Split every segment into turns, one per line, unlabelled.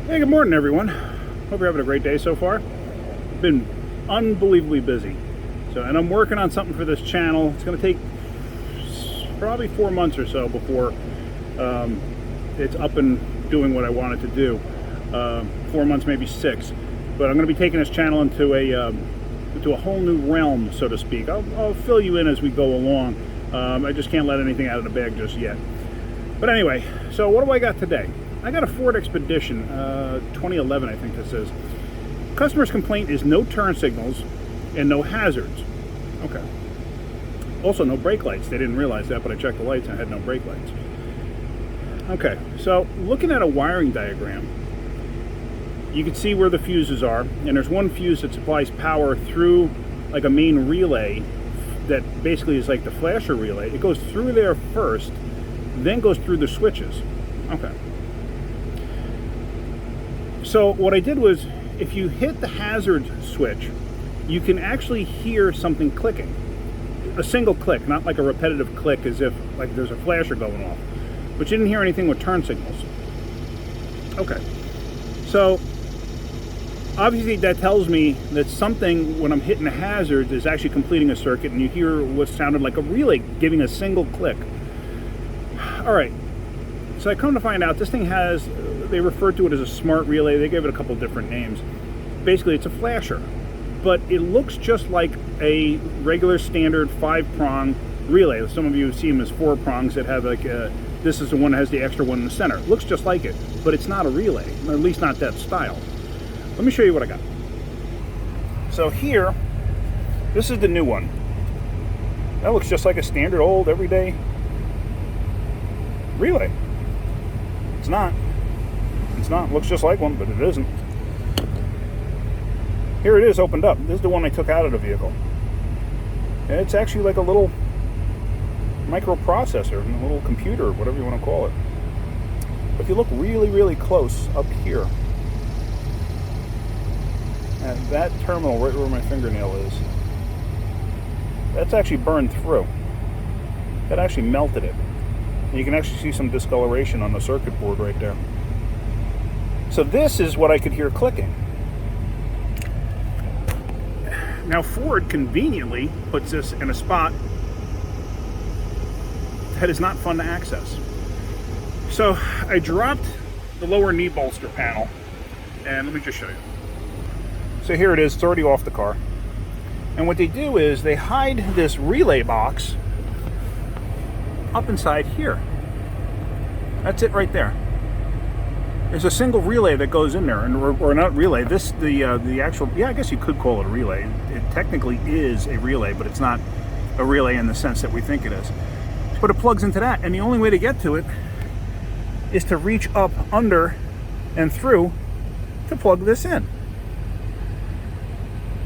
Hey, good morning, everyone. Hope you're having a great day so far. Been unbelievably busy. And I'm working on something for this channel. It's going to take probably 4 months or so before it's up and doing what I want it to do. 4 months, maybe 6. But I'm going to be taking this channel into a whole new realm, so to speak. I'll fill you in as we go along. I just can't let anything out of the bag just yet. But anyway, so what do I got today? I got a Ford Expedition, 2011, I think this is. Customer's complaint is no turn signals and no hazards. Okay. Also, no brake lights. They didn't realize that, but I checked the lights and I had no brake lights. Okay, so looking at a wiring diagram, you can see where the fuses are, and there's one fuse that supplies power through like a main relay that basically is like the flasher relay. It goes through there first, then goes through the switches. Okay. So what I did was, if you hit the hazard switch, you can actually hear something clicking. A single click, not like a repetitive click as if like there's a flasher going off. But you didn't hear anything with turn signals. Okay. So obviously that tells me that something, when I'm hitting the hazards, is actually completing a circuit, and you hear what sounded like a relay giving a single click. All right. So I come to find out this thing has, they refer to it as a smart relay. They gave it a couple different names. Basically, it's a flasher, but it looks just like a regular standard 5-prong relay. Some of you have seen them as 4 prongs that have like this is the one that has the extra one in the center. It looks just like it, but it's not a relay, or at least not that style. Let me show you what I got. So here, this is the new one. That looks just like a standard old everyday relay. It's not. It's not. It looks just like one, but it isn't. Here it is opened up. This is the one I took out of the vehicle. And it's actually like a little microprocessor, a little computer, whatever you want to call it. But if you look really, really close up here, and that terminal right where my fingernail is, that's actually burned through. That actually melted it. And you can actually see some discoloration on the circuit board right there. So this is what I could hear clicking. Now Ford conveniently puts this in a spot that is not fun to access. So I dropped the lower knee bolster panel, and let me just show you. So here it is, it's already off the car. And what they do is they hide this relay box up inside here. That's it right there. There's a single relay that goes in there, or not relay. This the actual, yeah, I guess you could call it a relay. It technically is a relay, but it's not a relay in the sense that we think it is. But it plugs into that, and the only way to get to it is to reach up under and through to plug this in.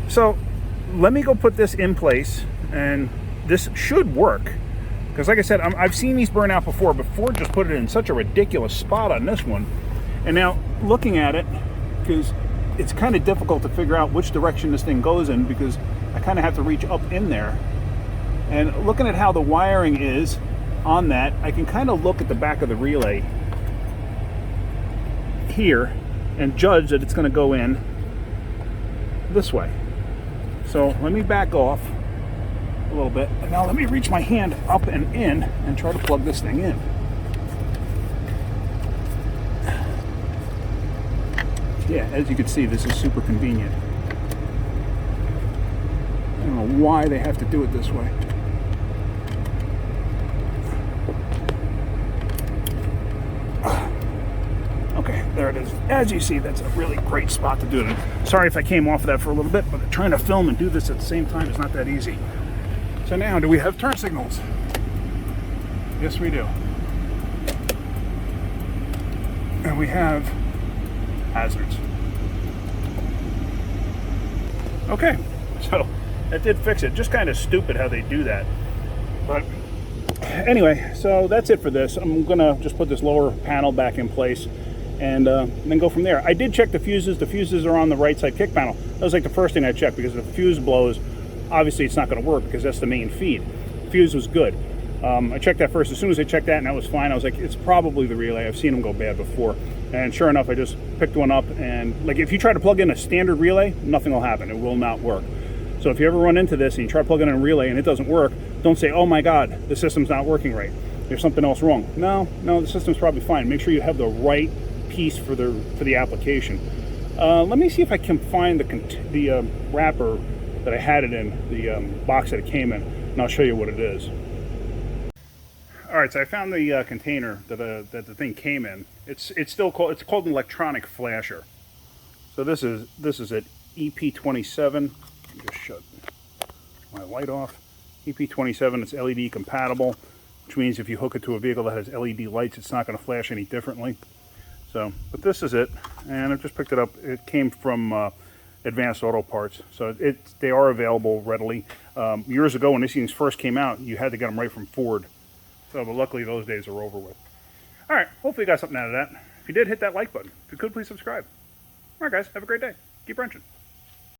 So let me go put this in place, and this should work. Because like I said, I've seen these burn out before, but Ford just put it in such a ridiculous spot on this one. And now, looking at it, because it's kind of difficult to figure out which direction this thing goes in, because I kind of have to reach up in there. And looking at how the wiring is on that, I can kind of look at the back of the relay here and judge that it's going to go in this way. So let me back off a little bit, and now let me reach my hand up and in and try to plug this thing in. Yeah, as you can see, this is super convenient. I don't know why they have to do it this way. Okay, there it is. As you see, that's a really great spot to do it. Sorry if I came off of that for a little bit, but trying to film and do this at the same time is not that easy. So now, do we have turn signals? Yes, we do. And we have hazards. Okay, so that did fix it. Just kind of stupid how they do that. But anyway, so that's it for this. I'm gonna just put this lower panel back in place and then go from there. I did check the fuses. The fuses are on the right side kick panel. That was like the first thing I checked, because if the fuse blows, obviously it's not going to work because that's the main feed. Fuse was good. I checked that first. As soon as I checked that and that was fine, I was like, it's probably the relay. I've seen them go bad before. And sure enough, I just picked one up, and like if you try to plug in a standard relay, nothing will happen. It will not work. So if you ever run into this and you try to plug in a relay and it doesn't work, don't say, oh my God, the system's not working right. There's something else wrong. No, the system's probably fine. Make sure you have the right piece for the application. Let me see if I can find the wrapper that I had it in, the box that it came in, and I'll show you what it is. All right, so I found the container that the thing came in. It's called an electronic flasher. So this is it, EP27. Let me just shut my light off. EP27. It's LED compatible, which means if you hook it to a vehicle that has LED lights, it's not going to flash any differently. So, but this is it, and I've just picked it up. It came from Advanced Auto Parts, so they are available readily. Years ago, when these things first came out, you had to get them right from Ford. So, but luckily those days are over with. All right, hopefully you got something out of that. If you did, hit that like button. If you could, please subscribe. All right, guys, have a great day. Keep wrenching.